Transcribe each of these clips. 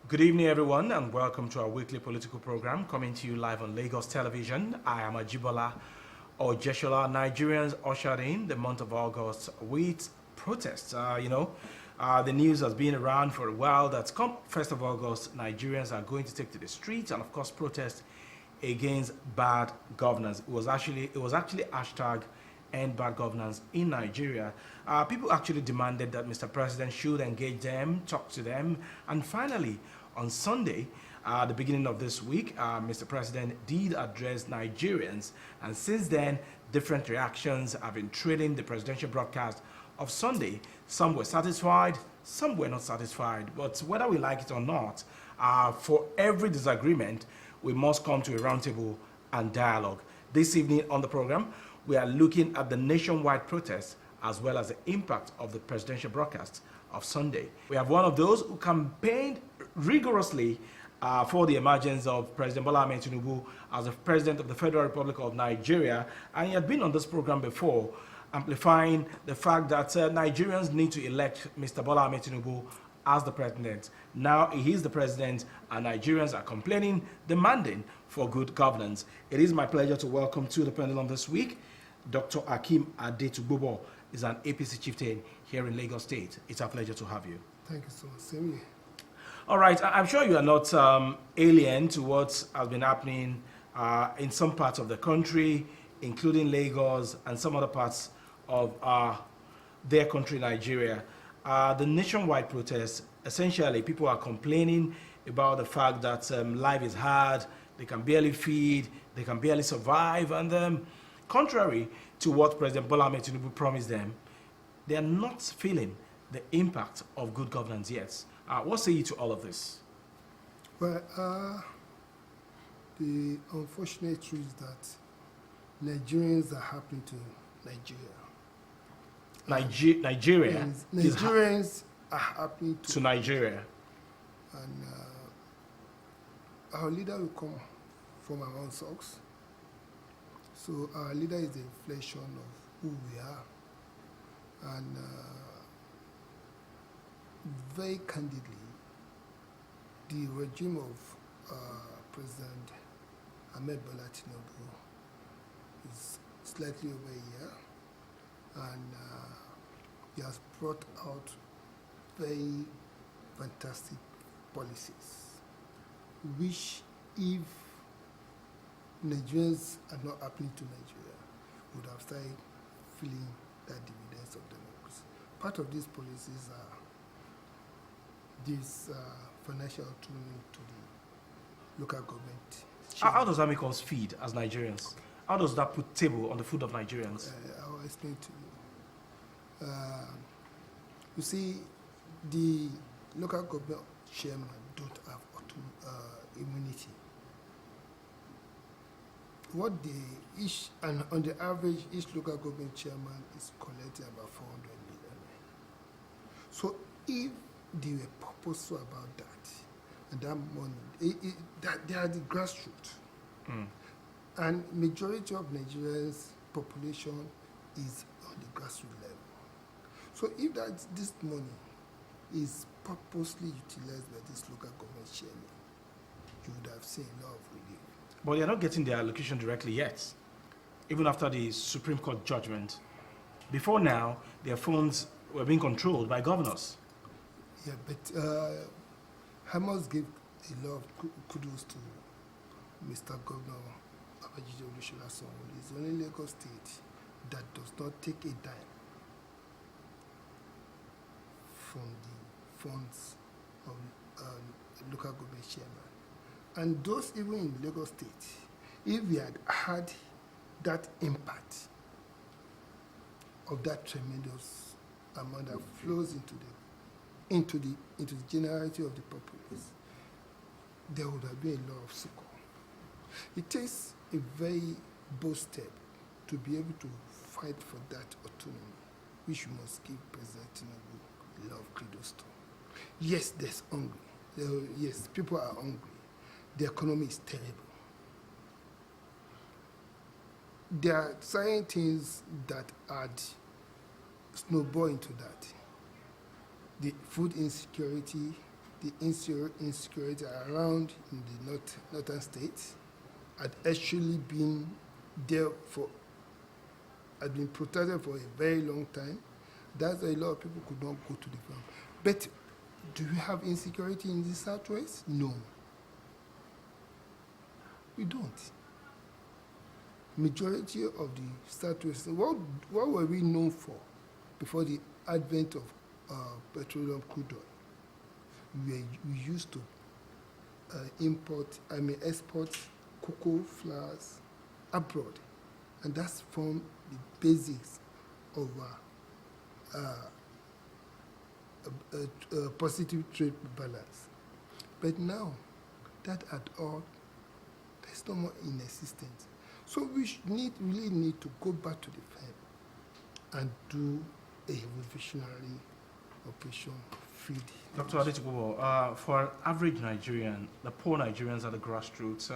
Good evening, everyone, and welcome to our weekly political program coming to you live on Lagos Television. I am Ajibola Ojeshola. Nigerians ushered in the month of August with protests. The news has been around for a while that come 1st of August, Nigerians are going to take to the streets and, of course, protest against bad governance. It was actually hashtag end bad governance in Nigeria. People actually demanded that Mr. President should engage them, talk to them, and finally, on Sunday, the beginning of this week, Mr. President did address Nigerians, and since then, different reactions have been trailing the presidential broadcast of Sunday. Some were satisfied, some were not satisfied, but whether we like it or not, for every disagreement, we must come to a roundtable and dialogue. This evening on the program, we are looking at the nationwide protests as well as the impact of the presidential broadcast of Sunday. We have one of those who campaigned rigorously for the emergence of President Bola Ahmed Tinubu as the President of the Federal Republic of Nigeria, and he had been on this program before, amplifying the fact that Nigerians need to elect Mr. Bola Ahmed Tinubu as the president. Now he is the president and Nigerians are complaining, demanding for good governance. It is my pleasure to welcome to the Pendulum this week Dr. Akeem Adetugbobo is an APC chieftain here in Lagos State. It's a pleasure to have you. Thank you so much. Same here. All right, I'm sure you are not alien to what has been happening in some parts of the country, including Lagos and some other parts of their country, Nigeria. The nationwide protests, essentially, people are complaining about the fact that life is hard, they can barely feed, they can barely survive, and contrary to what President Bola Ahmed Tinubu promised them, they are not feeling the impact of good governance yet. What say you to all of this? Well, the unfortunate truth is that Nigerians are happy to Nigeria. Nigeria Nigerians are happy to Nigeria. And our leader will come from our own socks. So our leader is the reflection of who we are. And very candidly, the regime of President Ahmed Bola Tinubu is slightly over a year, and he has brought out very fantastic policies, which if Nigerians are not happening to Nigeria, would have started feeling that dividends of democracy. Part of these policies are this financial autonomy to the local government. How does that make us feed as Nigerians? How does that put table on the food of Nigerians? I will explain to you. You see, the local government chairman don't have immunity. And on the average, each local government chairman is collecting about 400 million. So if they were purposeful about that, and that money, they are the grassroots. And majority of Nigeria's population is on the grassroots level. So if this money is purposely utilized by this local government chairman, you would have seen a lot of relief. But they're not getting their allocation directly yet, even after the Supreme Court judgment. Before now, their funds were being controlled by governors. Yeah, but I must give a lot of kudos to Mr. Governor Abajide Olusola Sanwo-Olu. It's the only Lagos state that does not take a dime from the funds of local government chairman. And those even in Lagos State, if we had had that impact of that tremendous amount that flows into the generality of the populace, there would have been a lot of succor. It takes a very bold step to be able to fight for that autonomy, which we must give President Tinubu a lot of kudos to. Yes, there's hungry. Yes, people are hungry. The economy is terrible. There are certain things that add snowball into that. The food insecurity, the insecurity around in the northern states had actually been there had been protected for a very long time. That's why a lot of people could not go to the farm. But do we have insecurity in the southwest? No. We don't. Majority of the southwest, what were we known for before the advent of petroleum crude oil? We used to export cocoa flowers abroad, and that's from the basics of a positive trade balance. But now, that at all, there's no more in existence. So we really need to go back to the farm and do a revolutionary operation feed. Dr. Adetukubo, for an average Nigerian, the poor Nigerians at the grassroots,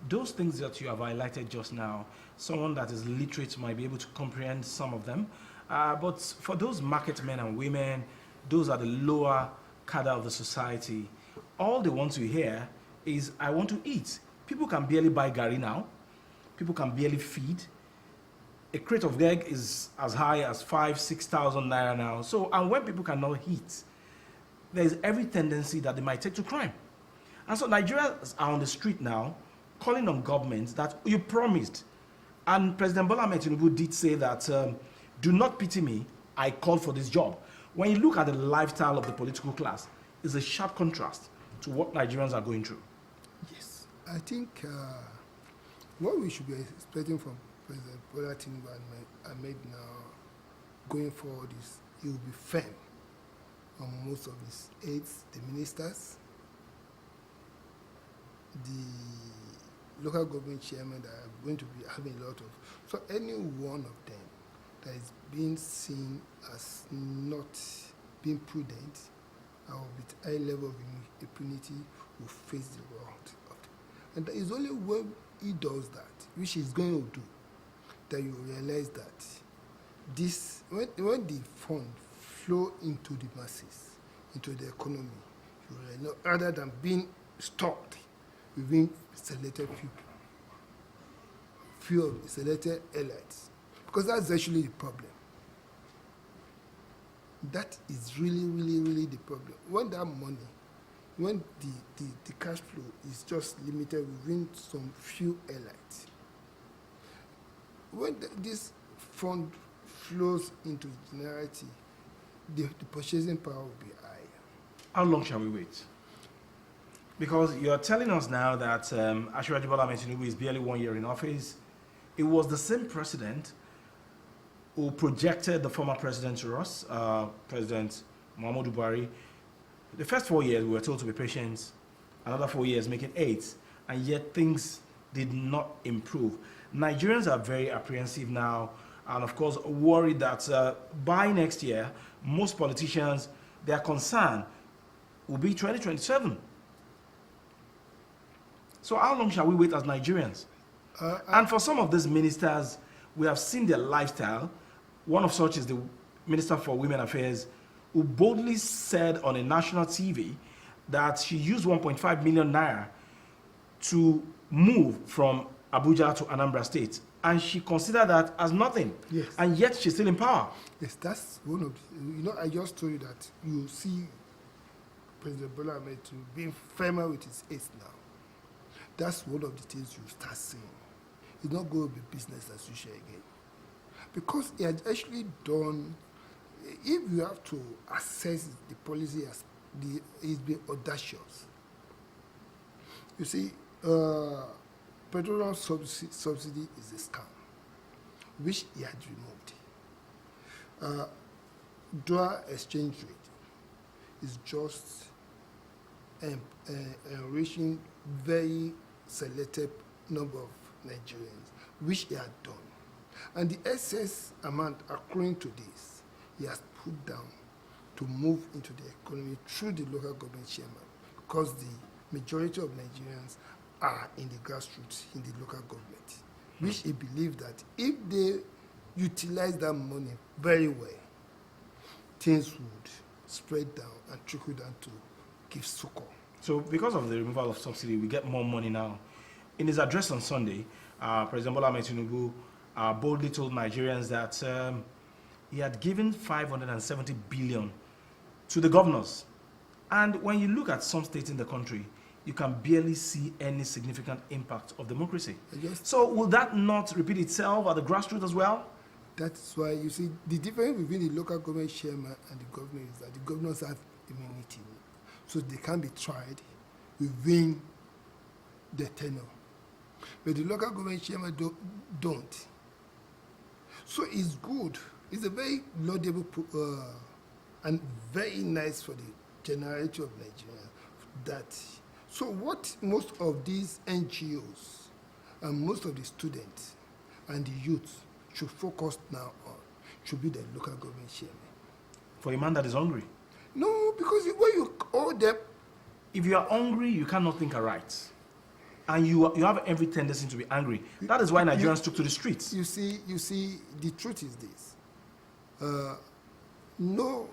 those things that you have highlighted just now, someone that is literate might be able to comprehend some of them. But for those market men and women, those are the lower cadre of the society, all they want to hear is, I want to eat. People can barely buy gari now. People can barely feed. A crate of egg is as high as 5,000-6,000 naira now. So, and when people cannot eat, there is every tendency that they might take to crime. And so Nigerians are on the street now, calling on governments that you promised. And President Bola Ahmed Tinubu did say that, do not pity me, I called for this job. When you look at the lifestyle of the political class, it's a sharp contrast to what Nigerians are going through. Yes, I think what we should be expecting from President Bola Tinubu and Ahmed now going forward is he will be firm on most of his aides, the ministers, the local government chairmen that are going to be having a lot of. So any one of them that is being seen as not being prudent or with high level of impunity will face the wrath of it. And it's only when he does that, which he's going to do, that you realize that this, when the fund flow into the masses, into the economy, you realize, rather than being stocked within selected few of the selected elites, because that's actually the problem. That is really the problem. When that money, when the cash flow is just limited within some few elites, when this fund flows into generality, the purchasing power will be higher. How long shall we wait? Because you're telling us now that Asiwaju Bola Ahmed Tinubu is barely 1 year in office. It was the same president who projected the former president to us, President Muhammadu Buhari. The first 4 years, we were told to be patient. Another 4 years, making 8. And yet things did not improve. Nigerians are very apprehensive now, and of course worried that by next year, most politicians, their concern will be 2027. So how long shall we wait as Nigerians? And for some of these ministers, we have seen their lifestyle. One of such is the Minister for Women Affairs, who boldly said on a national TV that she used 1.5 million naira to move from Abuja to Anambra State. And she considered that as nothing. Yes. And yet she's still in power. Yes, that's one of I just told you that you see President Bola Ahmed being firmer with his aides now. That's one of the things you start seeing. It's not going to be business as usual again. Because he had actually done, if you have to assess the policy as he's been audacious. You see, petroleum subsidy is a scam, which he had removed. Dollar exchange rate is just enriching very selected number of Nigerians, which he had done. And the excess amount accruing to this, he has put down to move into the economy through the local government chairman, because the majority of Nigerians are in the grassroots, in the local government, which he believed that if they utilize that money very well, things would spread down and trickle down to give succor. So because of the removal of subsidy, we get more money now. In his address on Sunday, President Bola Ahmed Tinubu boldly told Nigerians that he had given 570 billion to the governors. And when you look at some states in the country, you can barely see any significant impact of democracy. So will that not repeat itself at the grassroots as well? That's why you see the difference between the local government chairman and the governor is that the governors have immunity, so they can be tried within the tenure. But the local government chairman don't. So it's good. It's a very laudable and very nice for the generality of Nigeria that. So what most of these NGOs and most of the students and the youth should focus now on should be the local government chairman. For a man that is hungry? No, because when you owe them... If you are hungry, you cannot think aright. And you have every tendency to be angry. That is why Nigerians took to the streets. You see, the truth is this. No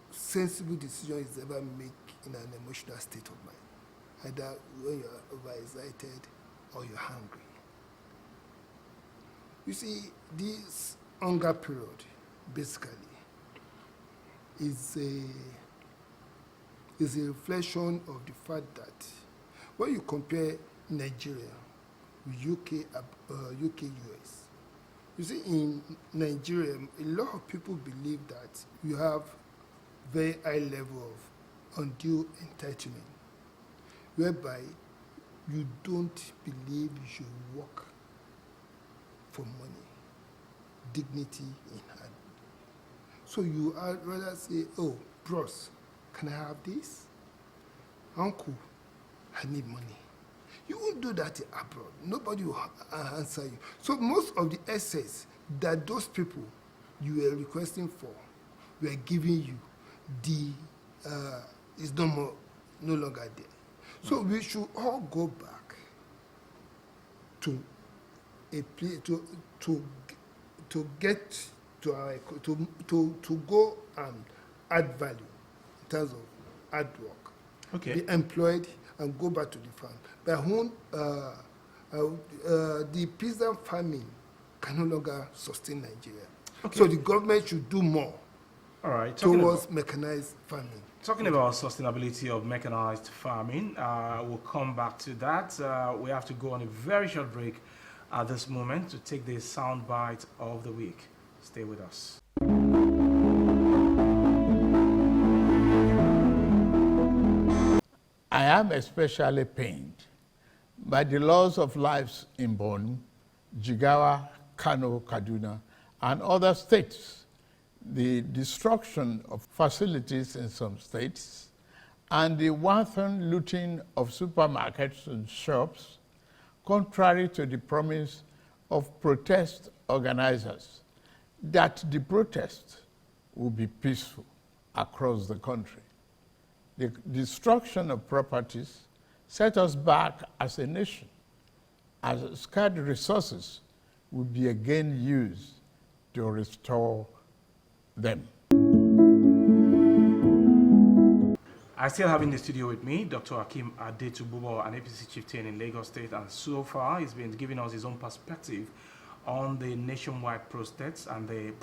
sensible decision is ever made in an emotional state of mind. Either when you are overexcited or you're hungry. You see, this hunger period, basically, is a reflection of the fact that when you compare Nigeria with UK, US, you see, in Nigeria, a lot of people believe that you have very high level of undue entitlement, whereby you don't believe you should work for money, dignity in hand. So you rather say, oh, bros, can I have this? Uncle, I need money. You won't do that abroad. Nobody will answer you. So most of the assets that those people you were requesting for were giving you, is no longer there. So we should all go back to a place to get to our to go and add value in terms of hard work. Okay. Be employed and go back to the farm. But when the peasant farming can no longer sustain Nigeria. Okay. So the government should do more. All right. Towards mechanized farming. Talking about sustainability of mechanized farming, we'll come back to that. We have to go on a very short break at this moment to take the soundbite of the week. Stay with us. I am especially pained by the loss of lives in Borno, Jigawa, Kano, Kaduna, and other states, the destruction of facilities in some states, and the wanton looting of supermarkets and shops, contrary to the promise of protest organizers that the protest will be peaceful across the country. The destruction of properties set us back as a nation, as scarce resources will be again used to restore them. I still have in the studio with me Dr. Hakeem Adetububo, an APC chieftain in Lagos State, and so far he's been giving us his own perspective on the nationwide protests and the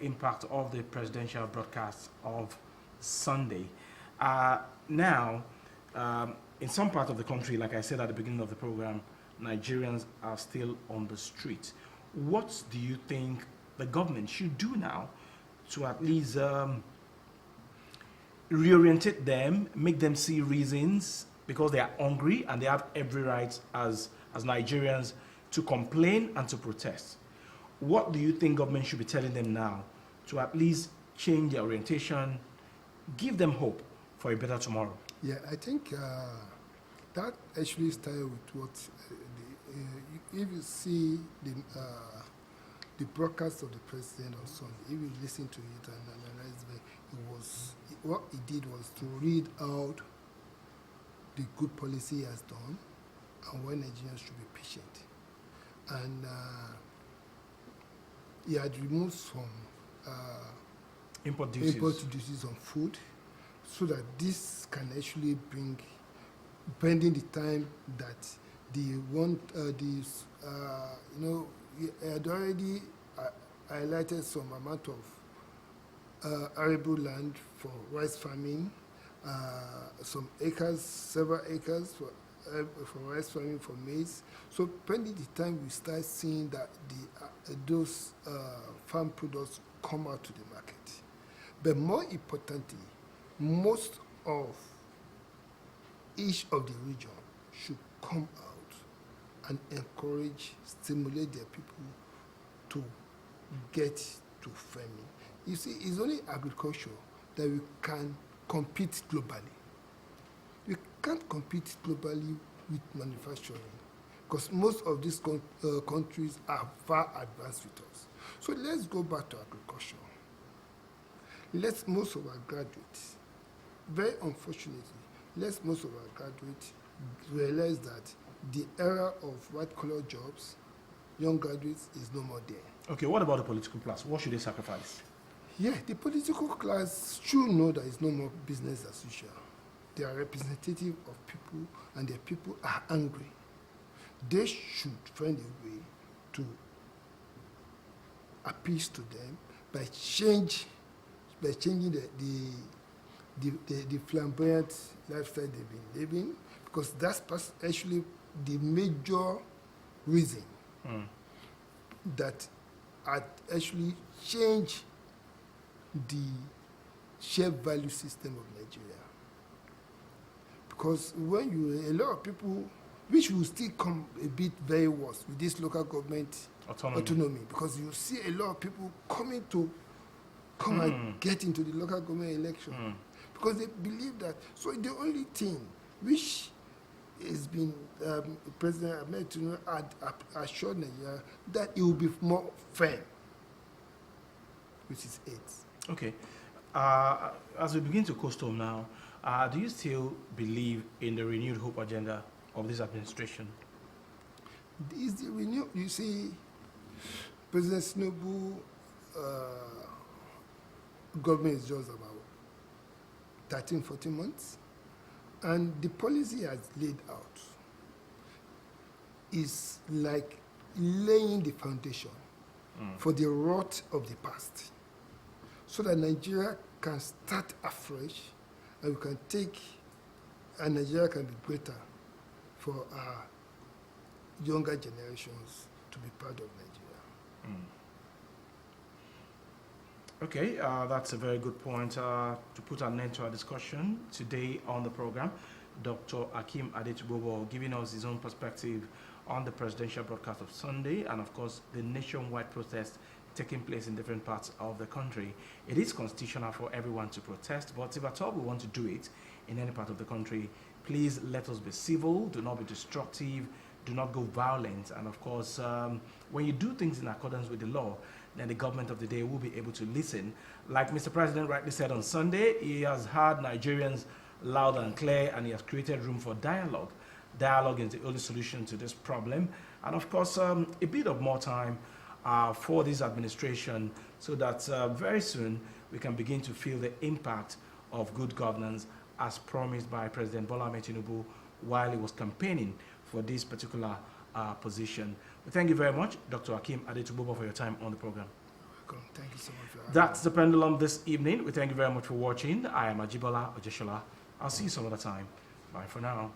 impact of the presidential broadcast of Sunday. Now, in some part of the country, like I said at the beginning of the program, Nigerians are still on the street. What do you think the government should do now to at least reorientate them, make them see reasons, because they are hungry and they have every right as Nigerians to complain and to protest? What do you think government should be telling them now to at least change their orientation, give them hope for a better tomorrow? Yeah, I think that actually started with what if you see the broadcast of the president on Sunday, if you listen to it and analyze it, what he did was to read out the good policy he has done and why Nigerians should be patient. And he had removed some import duties on food, so that this can actually bring, pending the time that you had already highlighted some amount of arable land for rice farming, some acres, several acres for rice farming, for maize. So pending the time we start seeing that those farm products come out to the market. But more importantly, most of each of the region should come out and encourage, stimulate their people to get to farming. You see, it's only agriculture that we can compete globally. We can't compete globally with manufacturing because most of these countries are far advanced with us. So let's go back to agriculture. Most of our graduates, very unfortunately, most of our graduates realize that the era of white-collar jobs, young graduates, is no more there. Okay, what about the political class? What should they sacrifice? Yeah, the political class should know that it's no more business as usual. They are representative of people, and their people are angry. They should find a way to appease to them by changing the flamboyant lifestyle they've been living, because that's actually the major reason that had actually changed the share value system of Nigeria. Because when a lot of people, which will still come a bit very worse with this local government autonomy, because you see a lot of people coming to and get into the local government election because they believe that. So the only thing which has been President Ahmed Tinubu had assured Nigeria that it will be more fair, which is it. Okay. As we begin to coast home now, do you still believe in the renewed hope agenda of this administration? Is the renewed, you see, President Tinubu government is just about 13, 14 months, and the policy has laid out is like laying the foundation for the rot of the past, so that Nigeria can start afresh, and we can and Nigeria can be greater for our younger generations to be part of Nigeria. Okay, that's a very good point. To put an end to our discussion today on the program, Dr. Akeem Adetubobo giving us his own perspective on the presidential broadcast of Sunday and, of course, the nationwide protest taking place in different parts of the country. It is constitutional for everyone to protest, but if at all we want to do it in any part of the country, please let us be civil, do not be destructive, do not go violent, and of course, when you do things in accordance with the law, then the government of the day will be able to listen. Like Mr. President rightly said on Sunday, he has heard Nigerians loud and clear, and he has created room for dialogue. Dialogue is the only solution to this problem, and of course, a bit of more time for this administration, so that very soon we can begin to feel the impact of good governance as promised by President Bola Ahmed Tinubu while he was campaigning for this particular position. We thank you very much, Dr. Akeem Adetubobo, for your time on the program. Welcome. Thank you so much for having That's the Pendulum this evening. We thank you very much for watching. I am Ajibola Ojeshola. I'll see you some other time. Bye for now.